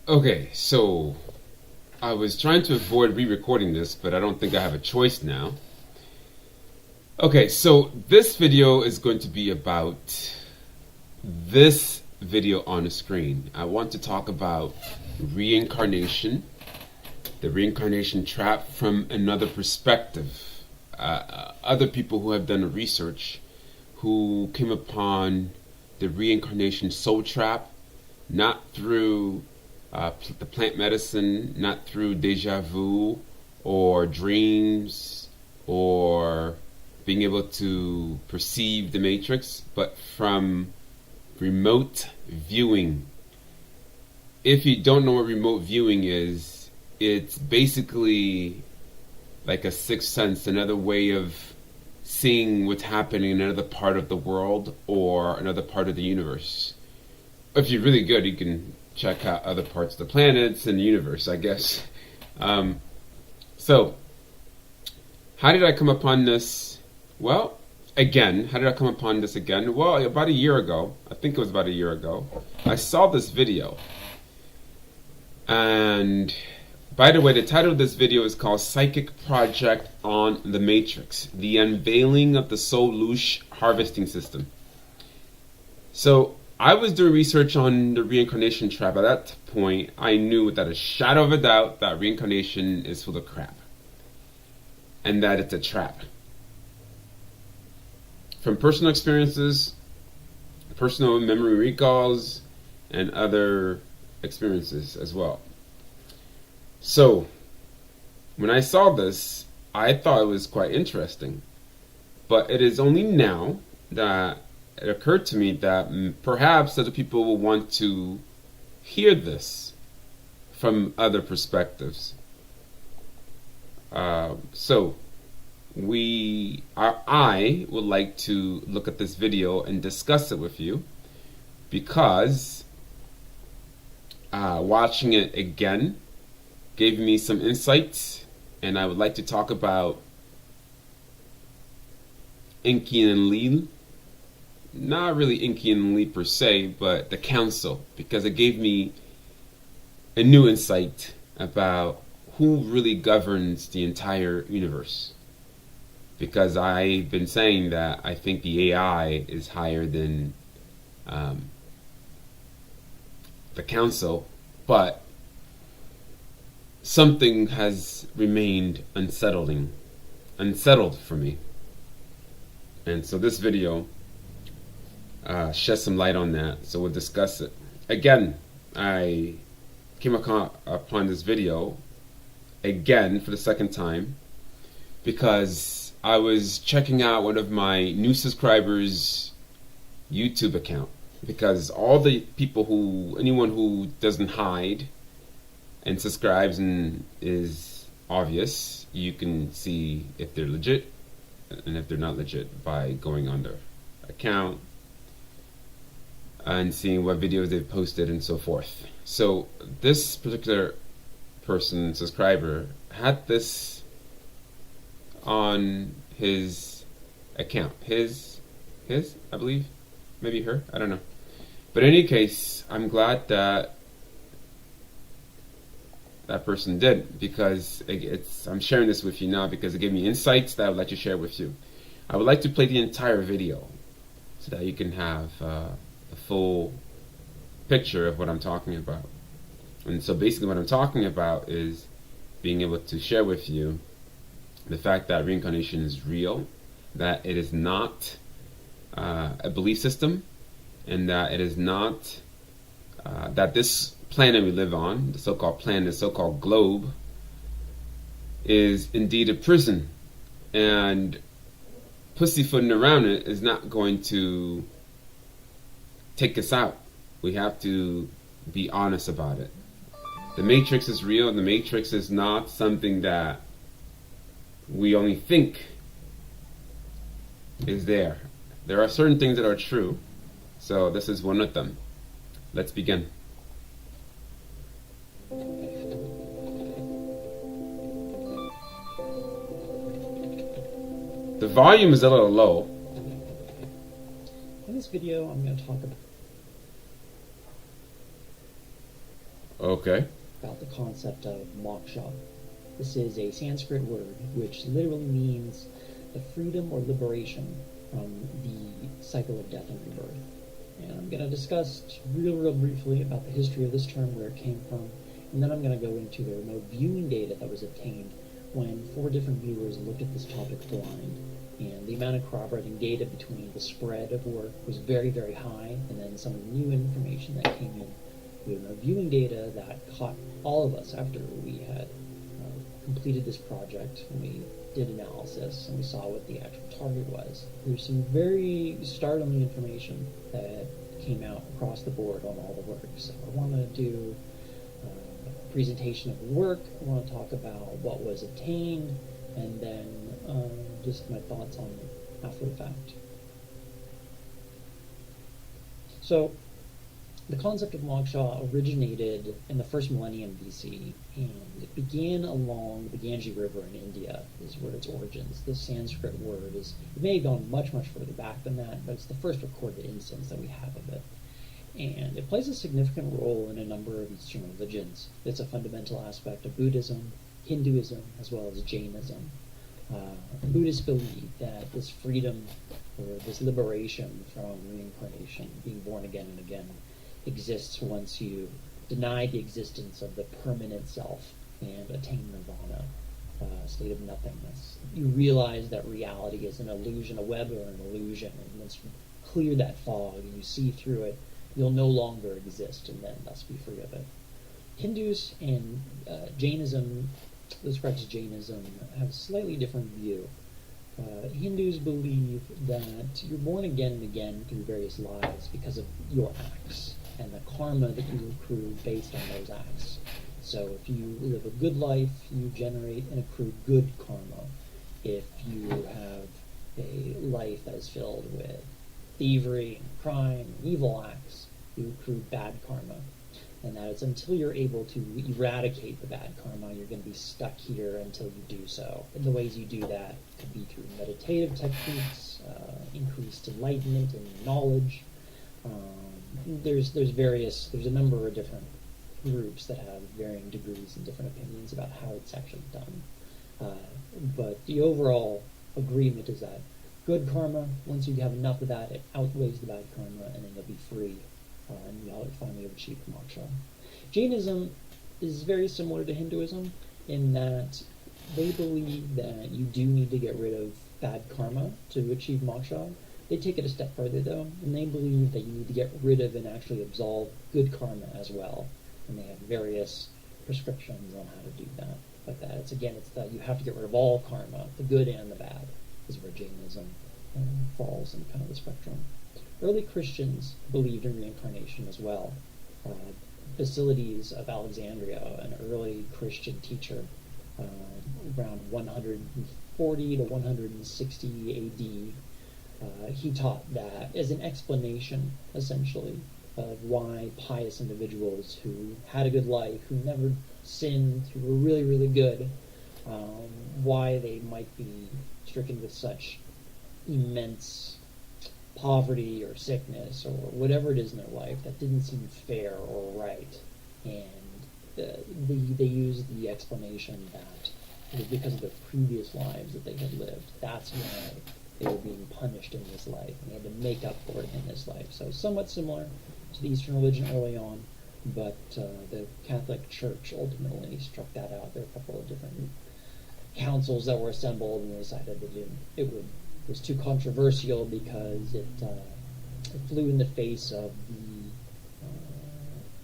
Okay, so I was trying to avoid re-recording this, but I don't think I have a choice now. Okay, so this video is going to be about this video on the screen. I want to talk about reincarnation, the reincarnation trap from another perspective. Other people who have done research who came upon the reincarnation soul trap, not through the plant medicine, not through deja vu or dreams or being able to perceive the matrix, but from remote viewing. If you don't know what remote viewing is, it's basically like a sixth sense, another way of seeing what's happening in another part of the world or another part of the universe. If you're really good, you can check out other parts of the planets and the universe, I guess. So, how did I come upon this? Well, again, how did I come upon this again? Well, about a year ago, I think it was about a year ago, I saw this video. And, by the way, the title of this video is called Psychic Project on the Matrix, the Unveiling of the Soul Loosh Harvesting System. So, I was doing research on the reincarnation trap. At that point, I knew without a shadow of a doubt that reincarnation is full of crap. And that it's a trap. From personal experiences, personal memory recalls, and other experiences as well. So, when I saw this, I thought it was quite interesting. But it is only now that it occurred to me that perhaps other people will want to hear this from other perspectives. I would like to look at this video and discuss it with you because watching it again gave me some insights, and I would like to talk about Inky and Lee. Not really Inky and Lee per se, but the council, because it gave me a new insight about who really governs the entire universe. Because I've been saying that I think the AI is higher than the council, but something has remained unsettled for me. And so this video sheds some light on that, so we'll discuss it. Again, I came upon this video again for the second time because I was checking out one of my new subscribers' YouTube account, because all the people anyone who doesn't hide and subscribes and is obvious, you can see if they're legit and if they're not legit by going on their account and seeing what videos they've posted and so forth. So this particular person, subscriber, had this on his account. His, I believe, maybe her, I don't know. But in any case, I'm glad that that person did, because I'm sharing this with you now because it gave me insights that I would like to share with you. I would like to play the entire video so that you can have a full picture of what I'm talking about. And so basically what I'm talking about is being able to share with you the fact that reincarnation is real, that it is not a belief system, and that it is not that this planet we live on, the so-called planet, the so-called globe, is indeed a prison, and pussyfooting around it is not going to take us out. We have to be honest about it. The Matrix is real, and the Matrix is not something that we only think is there. There are certain things that are true, so this is one of them. Let's begin. The volume is a little low. In this video, I'm going to talk about Okay. about the concept of moksha. This is a Sanskrit word which literally means the freedom or liberation from the cycle of death and rebirth. And I'm going to discuss real briefly about the history of this term, where it came from, and then I'm going to go into the remote viewing data that was obtained when 4 different viewers looked at this topic blind. And the amount of corroborating data between the spread of work was very high, and then some of the new information that came in with remote viewing data that caught all of us after we had completed this project. We did analysis and we saw what the actual target was. There's some very startling information that came out across the board on all the work. So I want to do a presentation of the work. I want to talk about what was obtained, and then just my thoughts on it after the fact. So the concept of moksha originated in the first millennium BC, and it began along the Ganges River in India, is where its origins. This Sanskrit word it may have gone much further back than that, but it's the first recorded instance that we have of it. And it plays a significant role in a number of Eastern religions. It's a fundamental aspect of Buddhism, Hinduism, as well as Jainism. Buddhists believe that this freedom, or this liberation from reincarnation, being born again and again, exists once you deny the existence of the permanent self and attain nirvana, a state of nothingness. You realize that reality is an illusion, a web or an illusion, and once you clear that fog and you see through it, you'll no longer exist, and then thus be free of it. Hindus and Jainism, those practice Jainism, have a slightly different view. Hindus believe that you're born again and again through various lives because of your acts and the karma that you accrue based on those acts. So if you live a good life, you generate and accrue good karma. If you have a life that is filled with thievery and crime and evil acts, you accrue bad karma. And that it's until you're able to eradicate the bad karma, you're going to be stuck here until you do so. And the ways you do that could be through meditative techniques, increased enlightenment and knowledge. There's a number of different groups that have varying degrees and different opinions about how it's actually done. But the overall agreement is that good karma, once you have enough of that, it outweighs the bad karma, and then you'll be free. And you'll finally achieve moksha. Jainism is very similar to Hinduism in that they believe that you do need to get rid of bad karma to achieve moksha. They take it a step further, though, and they believe that you need to get rid of and actually absolve good karma as well. And they have various prescriptions on how to do that. Like that, it's that you have to get rid of all karma, the good and the bad, is where Jainism falls in kind of the spectrum. Early Christians believed in reincarnation as well. Basilides of Alexandria, an early Christian teacher, around 140 to 160 AD, he taught that as an explanation, essentially, of why pious individuals who had a good life, who never sinned, who were really good, why they might be stricken with such immense poverty or sickness or whatever it is in their life that didn't seem fair or right. And they used the explanation that it was because of their previous lives that they had lived. That's why they were being punished in this life, and they had to make up for it in this life. So somewhat similar to the Eastern religion early on, but the Catholic Church ultimately struck that out. There were a couple of different councils that were assembled, and they decided that it was too controversial because it flew in the face of the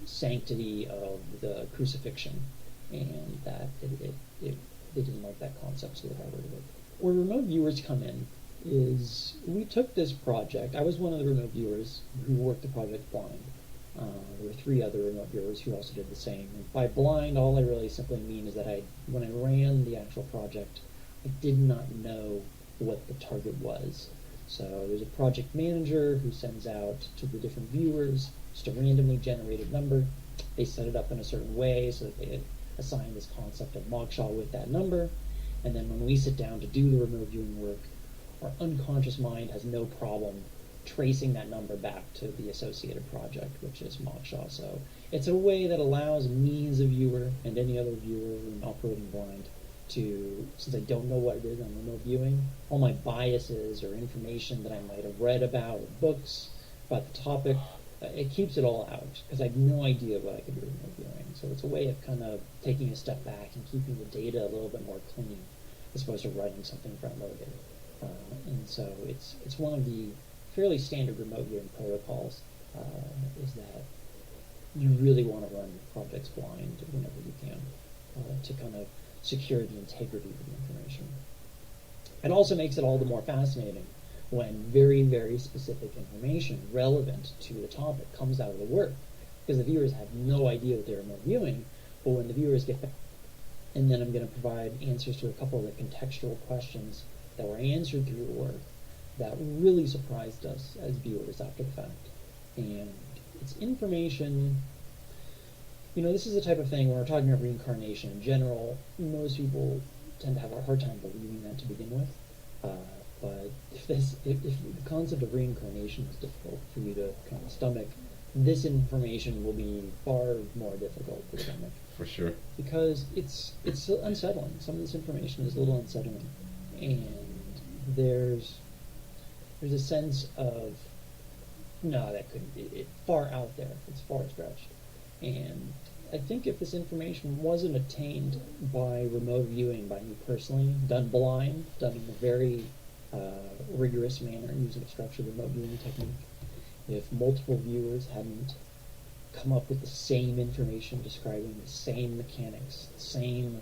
sanctity of the crucifixion, and that they didn't like that concept, so they got rid of it. Where remote viewers come in is we took this project. I was one of the remote viewers who worked the project blind. There were 3 other remote viewers who also did the same. And by blind, all I really simply mean is that when I ran the actual project, I did not know what the target was. So there's a project manager who sends out to the different viewers just a randomly generated number. They set it up in a certain way so that they assign this concept of moksha with that number. And then when we sit down to do the remote viewing work, our unconscious mind has no problem tracing that number back to the associated project, which is Moksha. So it's a way that allows me as a viewer and any other viewer operating blind to, since I don't know what it is on remote viewing, all my biases or information that I might have read about or books about the topic, it keeps it all out because I have no idea what I could do remote viewing. So it's a way of kind of taking a step back and keeping the data a little bit more clean as opposed to writing something front loaded. And so it's one of the fairly standard remote viewing protocols, is that you really want to run projects blind whenever you can, to kind of secure the integrity of the information. It also makes it all the more fascinating when very, very specific information relevant to the topic comes out of the work, because the viewers have no idea what they're remote viewing, but when the viewers get back, and then I'm going to provide answers to a couple of the contextual questions that were answered through the work that really surprised us as viewers after the fact. And it's information, this is the type of thing when we're talking about reincarnation in general, most people tend to have a hard time believing that to begin with. But if the concept of reincarnation is difficult for you to kind of stomach, this information will be far more difficult to stomach. For sure. Because it's unsettling. Some of this information is a little unsettling. And there's a sense of, no, that couldn't be. It's far out there. It's far stretched. And I think if this information wasn't attained by remote viewing by me personally, done blind, done in a very rigorous manner using a structured remote viewing technique, if multiple viewers hadn't come up with the same information describing the same mechanics, the same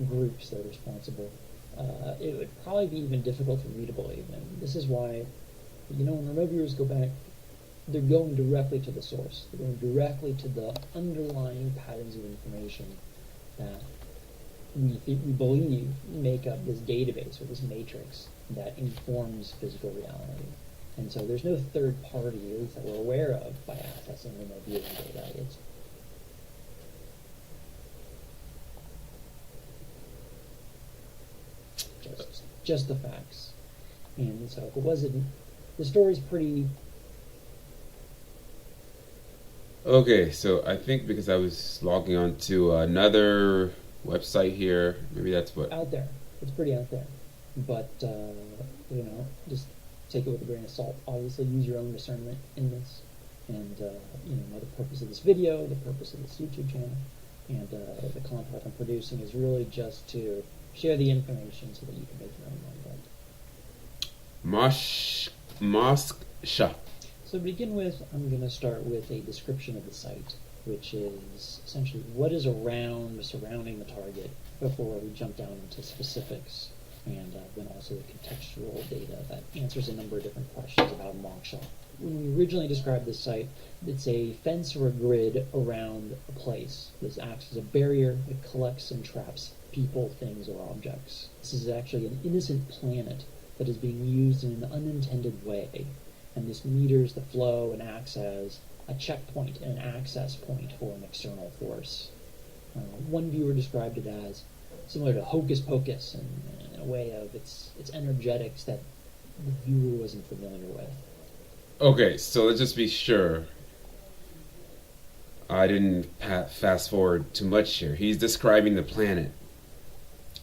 groups that are responsible, it would probably be even difficult for me to believe. And this is why, when remote viewers go back, they're going directly to the source. They're going directly to the underlying patterns of information that we believe make up this database or this matrix that informs physical reality. And so there's no third party, at least that we're aware of, by accessing remote viewing data. It's just the facts. And so if it wasn't, the story's pretty... Okay, so I think because I was logging on to another website here, maybe that's what... Out there. It's pretty out there. But, just take it with a grain of salt. Obviously, use your own discernment in this. And, the purpose of this video, the purpose of this YouTube channel, and the content I'm producing is really just to share the information so that you can make your own mind up. Moksha. So to begin with, I'm going to start with a description of the site, which is essentially what is surrounding the target before we jump down into specifics, and then also the contextual data that answers a number of different questions about Moksha. When we originally described this site, it's a fence or a grid around a place. This acts as a barrier that collects and traps people, things, or objects. This is actually an innocent planet that is being used in an unintended way, and this meters the flow and acts as a checkpoint and an access point for an external force. One viewer described it as similar to hocus pocus in a way of its energetics that the viewer wasn't familiar with. Okay, so let's just be sure I didn't fast forward too much here. He's describing the planet,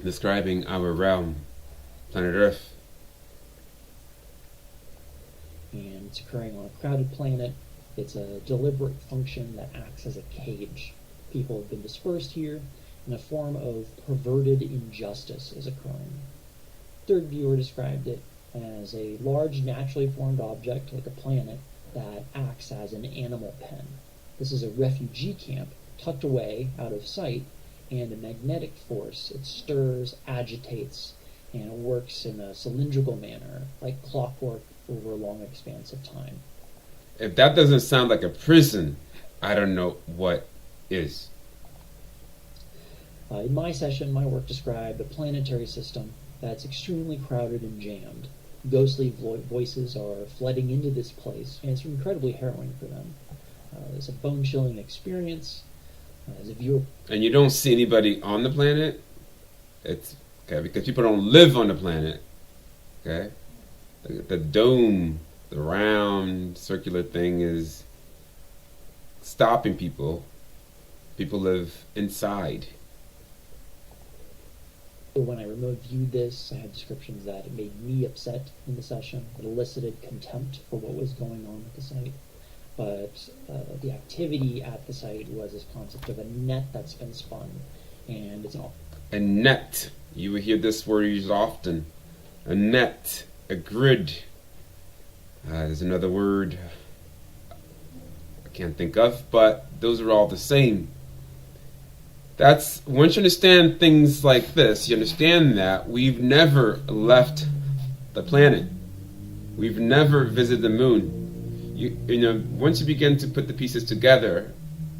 describing our realm, planet Earth. And it's occurring on a crowded planet. It's a deliberate function that acts as a cage. People have been dispersed here, and a form of perverted injustice is occurring. Third viewer described it as a large naturally formed object, like a planet, that acts as an animal pen. This is a refugee camp tucked away out of sight, and a magnetic force. It stirs, agitates, and it works in a cylindrical manner, like clockwork over a long expanse of time. If that doesn't sound like a prison, I don't know what is. In my session, my work described a planetary system that's extremely crowded and jammed. Ghostly voices are flooding into this place, and it's incredibly harrowing for them. It's a bone-chilling experience. As a viewer, and you don't see anybody on the planet. It's okay because people don't live on the planet. Okay, the dome The round circular thing is stopping people. People live inside. When I remote viewed this, I had descriptions that it made me upset in the session. It elicited contempt for what was going on at the site. But the activity at the site was this concept of a net that's been spun, and it's a net. You will hear this word used often. A net, a grid. There's another word I can't think of, but those are all the same. That's once you understand things like this, you understand that we've never left the planet. We've never visited the moon. You know, once you begin to put the pieces together,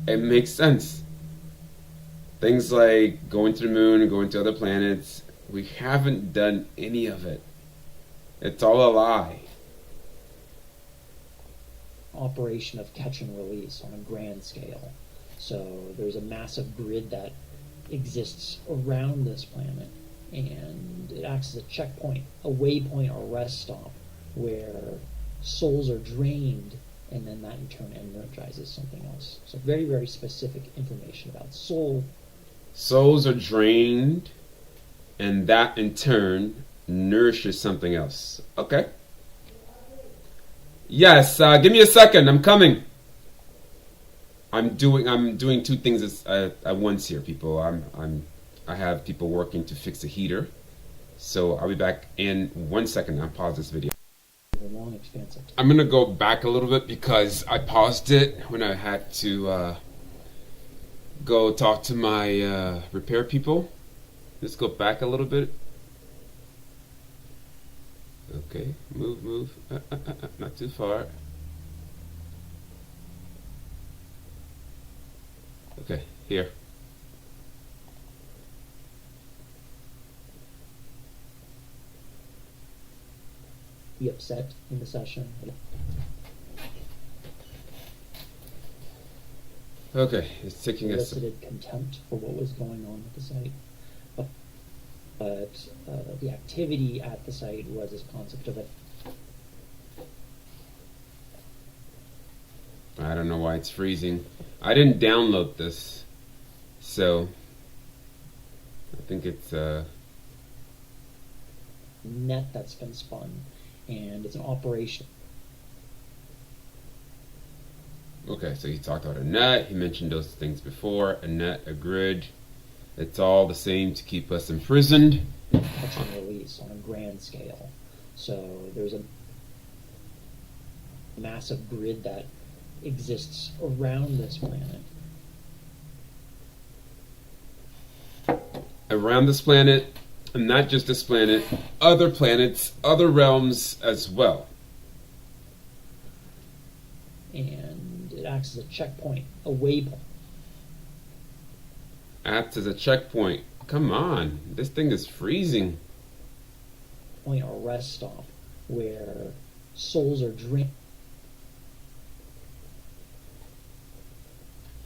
it makes sense. Things like going to the moon and going to other planets, we haven't done any of it. It's all a lie. Operation of catch and release on a grand scale. So there's a massive grid that exists around this planet, and it acts as a checkpoint, a waypoint or rest stop where souls are drained, and then that in turn energizes something else. So very, very specific information about soul. Souls are drained, and that in turn nourishes something else. Okay? Yes, give me a second. I'm coming. I'm doing two things at once here, people. I have people working to fix a heater, so I'll be back in 1 second. I'll pause this video. Long, expansive. I'm gonna go back a little bit because I paused it when I had to go talk to my repair people. Let's go back a little bit. Okay, move, not too far. Okay, here. Be upset in the session. Okay, it's taking us. Elicited contempt for what was going on at the site. But the activity at the site was this concept of it. I don't know why it's freezing. I didn't download this, so I think it's net that's been spun, and it's an operation. Okay, so he talked about a net. He mentioned those things before. A net, a grid. It's all the same to keep us imprisoned. Catch and release on a grand scale. So there's a massive grid that exists around this planet. Around this planet, and not just this planet, other planets, other realms as well. And it acts as a checkpoint, a waypoint. Acts as a checkpoint. Come on, this thing is freezing. Point or rest stop where souls are drained.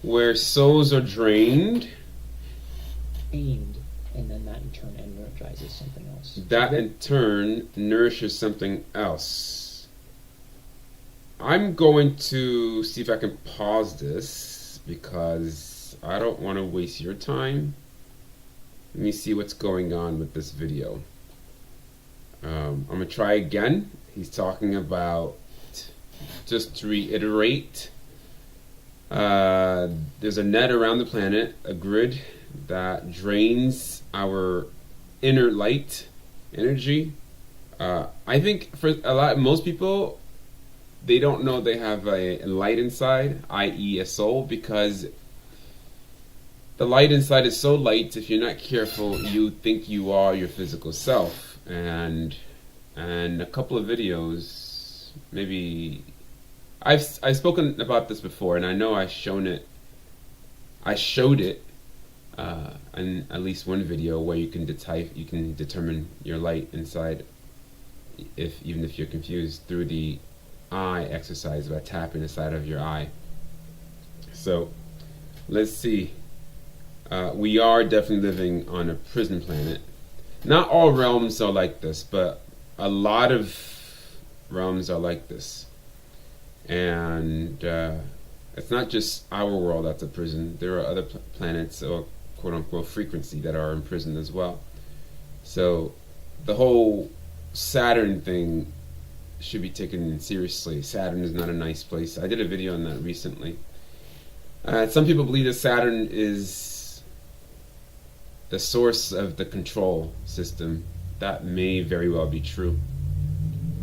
Where souls are drained. And then that in turn energizes something else. That in turn nourishes something else. I'm going to see if I can pause this because I don't want to waste your time. Let me see what's going on with this video. I'm going to try again. He's talking about, just to reiterate, there's a net around the planet, a grid that drains our inner light energy. I think for most people, they don't know they have a light inside, i.e. a soul, because the light inside is so light, if you're not careful, you think you are your physical self. And a couple of videos, maybe I've spoken about this before, and I know I showed it in at least one video where you can determine your light inside, even if you're confused, through the eye exercise by tapping the side of your eye. So let's see. We are definitely living on a prison planet. Not all realms are like this, but a lot of realms are like this. And it's not just our world that's a prison. There are other planets, or quote-unquote frequency, that are imprisoned as well. So the whole Saturn thing should be taken seriously. Saturn is not a nice place. I did a video on that recently. Some people believe that Saturn is the source of the control system. That may very well be true.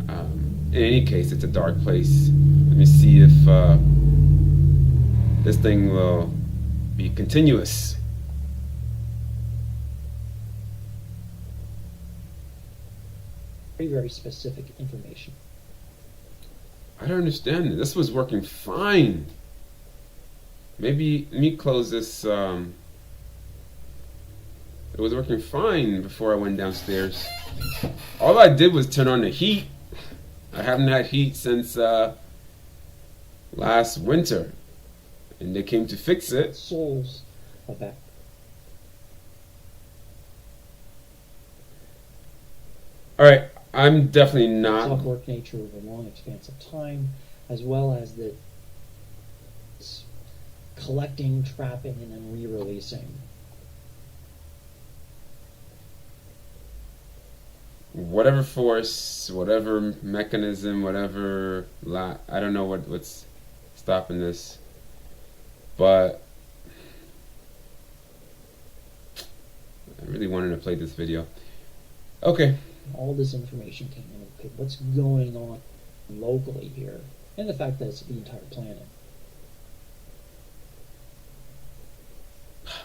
In any case, it's a dark place. Let me see if this thing will be continuous. Very, very specific information. I don't understand it. This was working fine. Maybe let me close this. It was working fine before I went downstairs. All I did was turn on the heat. I haven't had heat since last winter, and they came to fix it. Souls are back. All right, I'm definitely not. Clockwork nature over a long expanse of time, as well as the collecting, trapping, and then re-releasing. Whatever force, whatever mechanism, whatever I don't know what's stopping this, but I really wanted to play this video. Okay. All this information came in. Okay, what's going on locally here, and the fact that it's the entire planet.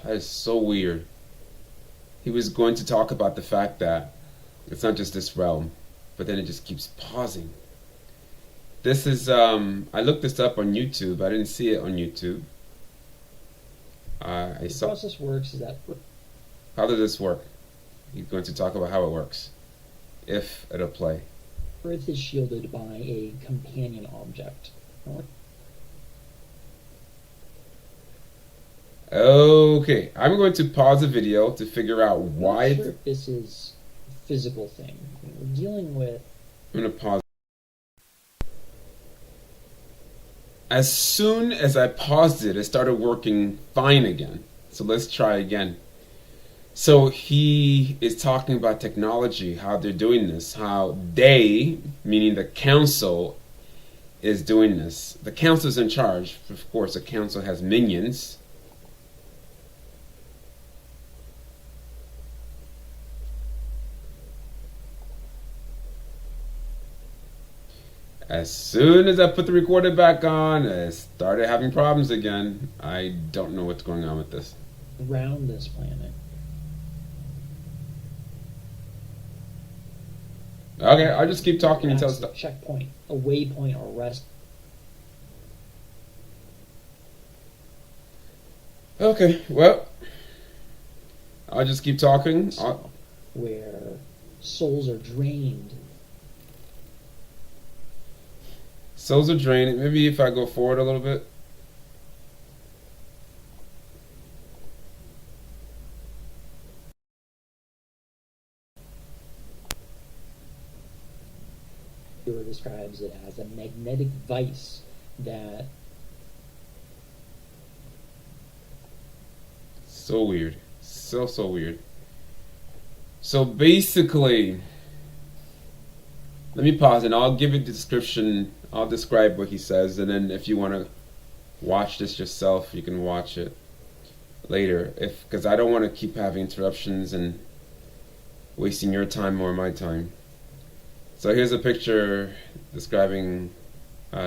That is so weird. He was going to talk about the fact that it's not just this realm, but then it just keeps pausing. This is, I looked this up on YouTube. I didn't see it on YouTube. The process works is that... How does this work? He's going to talk about how it works, if it'll play. Earth is shielded by a companion object. Okay, I'm going to pause the video to figure out why... I'm not sure if this is a physical thing. We're dealing with... I'm going to pause. As soon as I paused it started working fine again. So let's try again. So he is talking about technology, how they're doing this, how they, meaning the council, is doing this. The council's in charge. Of course, the council has minions. As soon as I put the recorder back on, I started having problems again. I don't know what's going on with this. Around this planet. Okay, I'll just keep talking until it's done. Checkpoint, a waypoint, or rest. Okay, well, I'll just keep talking. Where souls are drained. Souls are drained. Maybe if I go forward a little bit. Describes it as a magnetic vice that... So weird. So weird. So basically, let me pause and I'll give it the description. I'll describe what he says, and then if you want to watch this yourself, you can watch it later. Because I don't want to keep having interruptions and wasting your time or my time. So here's a picture describing,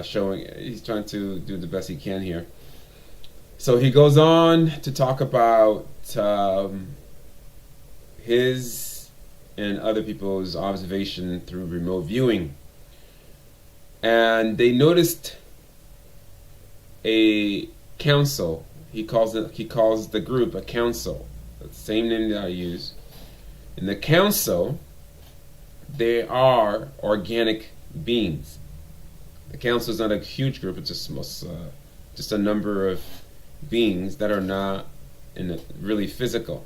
showing, he's trying to do the best he can here. So he goes on to talk about his and other people's observation through remote viewing. And they noticed a council. He calls the group a council. That's the same name that I use. And the council, they are organic beings. The council is not a huge group; it's just a number of beings that are not really physical,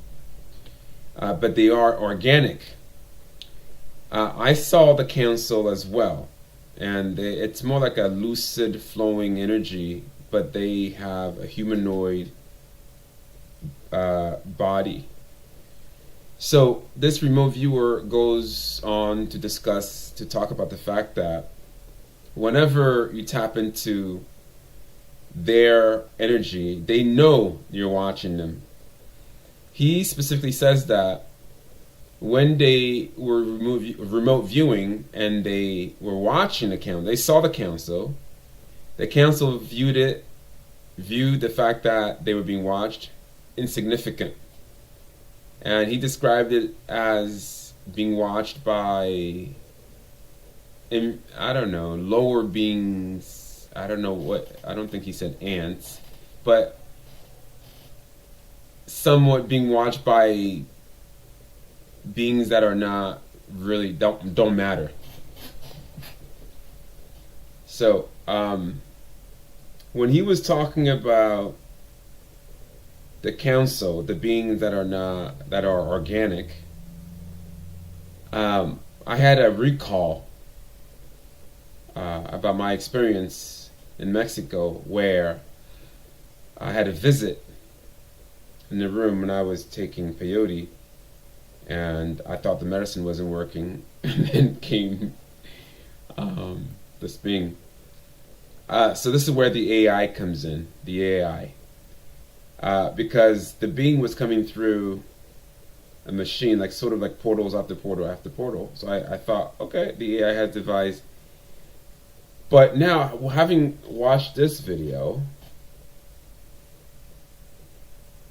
but they are organic. I saw the council as well, and it's more like a lucid flowing energy, but they have a humanoid body. So this remote viewer goes on to talk about the fact that whenever you tap into their energy, they know you're watching them. He specifically says that when they were remote viewing and they were watching the council, they saw the council. The council viewed the fact that they were being watched insignificant. And he described it as being watched by, I don't know, lower beings. I don't know what, I don't think he said ants, but somewhat being watched by beings that are not really, don't matter. So, when he was talking about the council, the beings that are organic, I had a recall about my experience in Mexico, where I had a visit in the room when I was taking peyote, and I thought the medicine wasn't working, and then came this being. So this is where the AI comes in, the AI. Because the being was coming through a machine, like sort of like portals after portal after portal. So I thought, okay, the AI has devised. But now, having watched this video,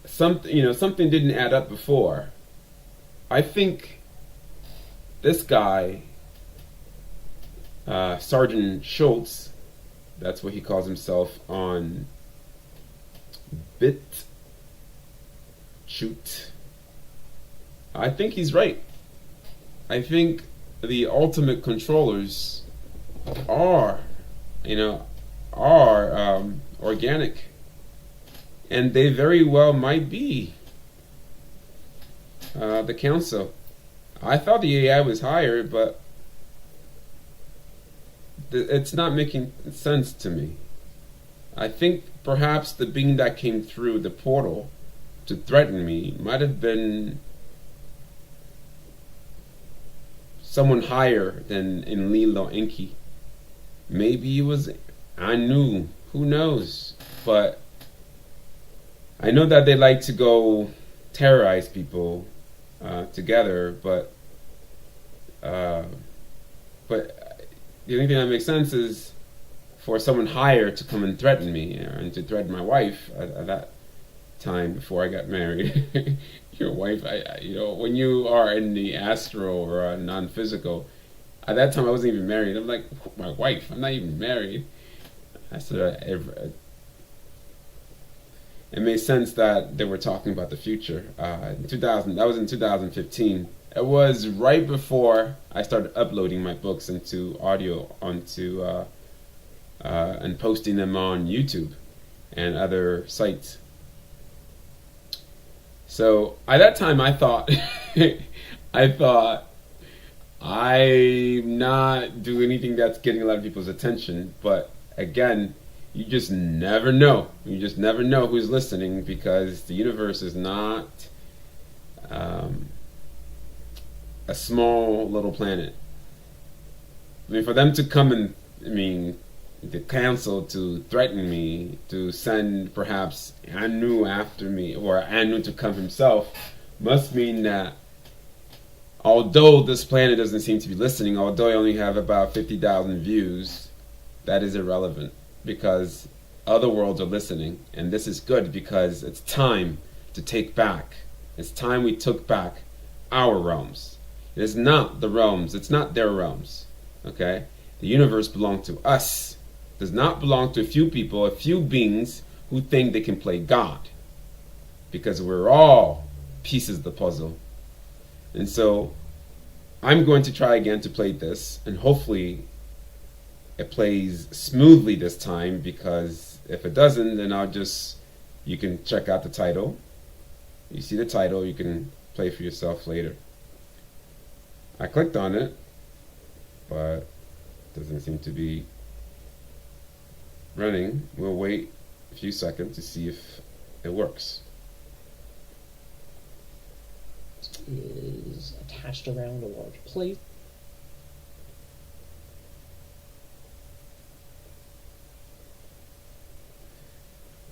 something didn't add up before. I think this guy, Sergeant Schultz, that's what he calls himself on BitChute. I think he's right. I think the ultimate controllers are organic, and they very well might be the council. I thought the AI was higher, but it's not making sense to me. I think perhaps the being that came through the portal to threaten me might have been someone higher than Enlil Enki. Maybe it was Anu. Who knows? But I know that they like to go terrorize people together, but the only thing that makes sense is for someone higher to come and threaten me, and to threaten my wife at that time before I got married. Your wife, when you are in the astral or non-physical, at that time I wasn't even married. I'm like, my wife, I'm not even married. I said, it made sense that they were talking about the future. In 2000, that was in 2015. It was right before I started uploading my books into audio onto and posting them on YouTube and other sites. So at that time, I thought, I'm not doing anything that's getting a lot of people's attention. But again, you just never know. You just never know who's listening, because the universe is not a small little planet. I mean, for them to come and, the council to threaten me, to send perhaps Anu after me, or Anu to come himself, must mean that although this planet doesn't seem to be listening, although I only have about 50,000 views, that is irrelevant, because other worlds are listening, and this is good because it's time to take back. It's time we took back our realms. It is not the realms, it's not their realms. Okay? The universe belongs to us. It does not belong to a few people, a few beings who think they can play God. Because we're all pieces of the puzzle. And so I'm going to try again to play this, and hopefully it plays smoothly this time, because if it doesn't, then you can check out the title. You see the title, you can play for yourself later. I clicked on it, but Doesn't seem to be running. We'll wait a few seconds to see if it works. Is attached around a large plate.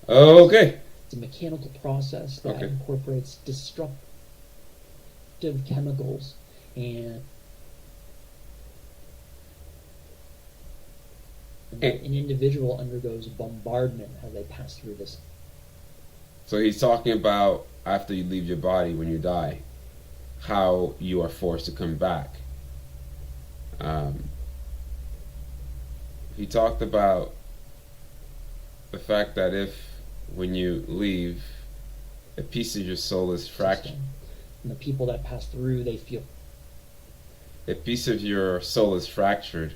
Okay. It's a mechanical process that Okay. incorporates destructive chemicals and an individual undergoes bombardment as they pass through this. So he's talking about after you leave your body, when you die, how you are forced to come back. He talked about the fact that if, when you leave, a piece of your soul is fractured. And the people that pass through, they feel A piece of your soul is fractured.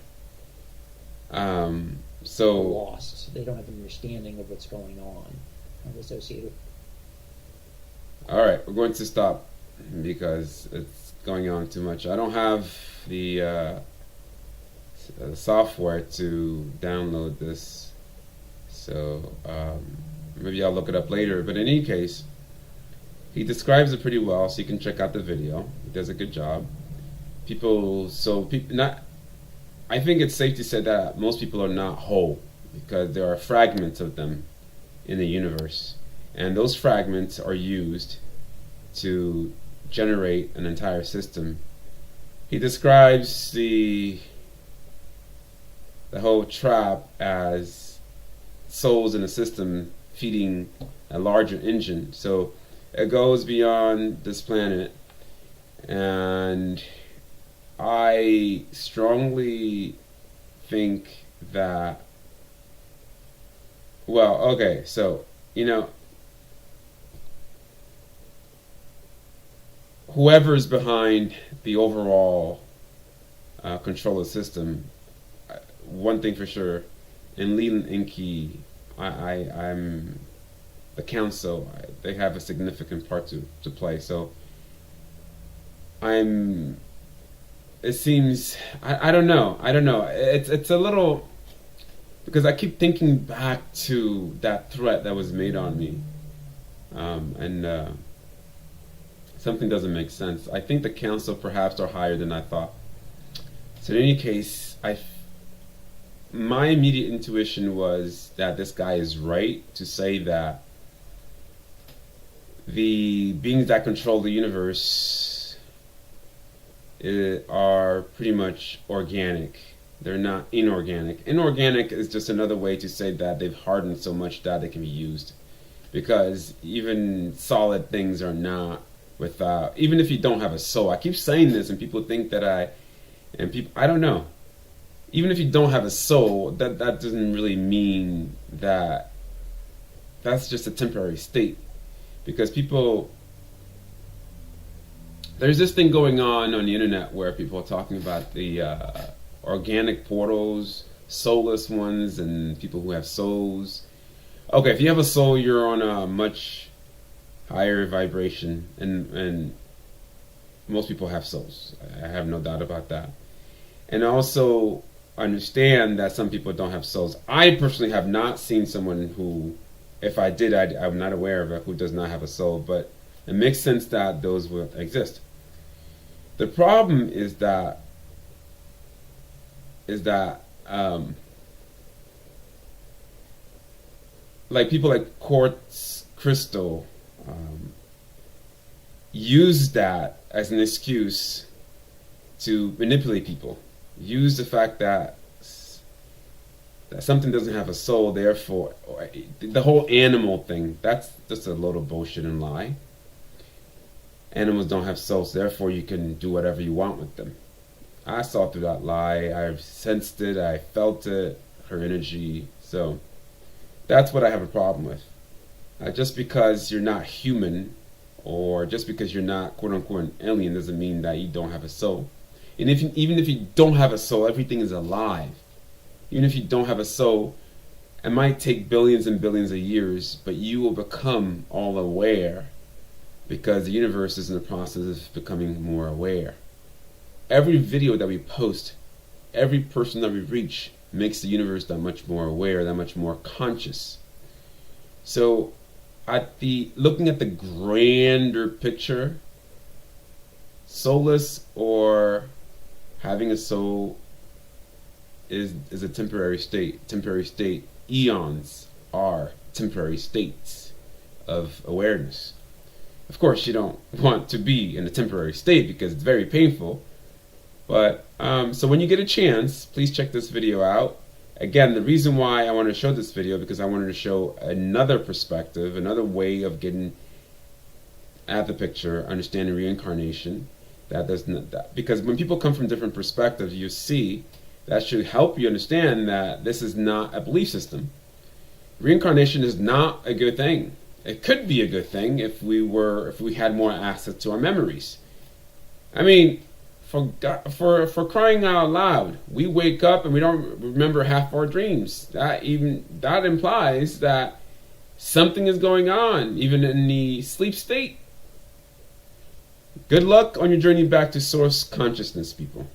So lost. They don't have an understanding of what's going on associated. all right, we're going to stop because it's going on too much. I don't have the software to download this, so maybe I'll look it up later. But in any case, he describes it pretty well, so you can check out the video. He does a good job. People not. I think it's safe to say that most people are not whole because there are fragments of them in the universe, and those fragments are used to generate an entire system. He describes the whole trap as souls in a system feeding a larger engine. So it goes beyond this planet, and I strongly think that, well, okay, so, whoever's behind the overall controller system, one thing for sure, in Leland Inky, I'm the council, they have a significant part to play. So it seems, I don't know. It's a little, because I keep thinking back to that threat that was made on me, and something doesn't make sense. I think the council perhaps are higher than I thought. So in any case, my immediate intuition was that this guy is right to say that the beings that control the universe are pretty much organic. They're not inorganic. Inorganic is just another way to say that they've hardened so much that they can be used. Because even solid things are not without, even if you don't have a soul. I keep saying this and people think that I don't know. Even if you don't have a soul, that doesn't really mean that that's just a temporary state. Because there's this thing going on the internet where people are talking about the organic portals, soulless ones, and people who have souls. Okay, if you have a soul, you're on a much higher vibration, and most people have souls. I have no doubt about that. And also understand that some people don't have souls. I personally have not seen someone who, if I did, I'm not aware of it, who does not have a soul, but it makes sense that those will exist. The problem is that like people like quartz crystal use that as an excuse to manipulate people. Use the fact that something doesn't have a soul, therefore the whole animal thing, that's just a load of bullshit and lie. Animals don't have souls, therefore you can do whatever you want with them. I saw through that lie. I sensed it, I felt it, her energy. So that's what I have a problem with. Just because you're not human, or just because you're not quote unquote an alien, doesn't mean that you don't have a soul. And even if you don't have a soul, everything is alive. Even if you don't have a soul, it might take billions and billions of years, but you will become all aware, because the universe is in the process of becoming more aware. Every video that we post every person that we reach makes the universe that much more aware, that much more conscious. So looking at the grander picture, soulless or having a soul is a temporary state. Temporary state. Eons are temporary states of awareness. Of course, you don't want to be in a temporary state because it's very painful. But so when you get a chance, please check this video out. Again, the reason why I wanted to show this video because I wanted to show another perspective, another way of getting at the picture, understanding reincarnation. Because when people come from different perspectives, you see that should help you understand that this is not a belief system. Reincarnation is not a good thing. It could be a good thing if we had more access to our memories. I mean, for crying out loud, we wake up and we don't remember half our dreams. That implies that something is going on, even in the sleep state. Good luck on your journey back to source consciousness, people.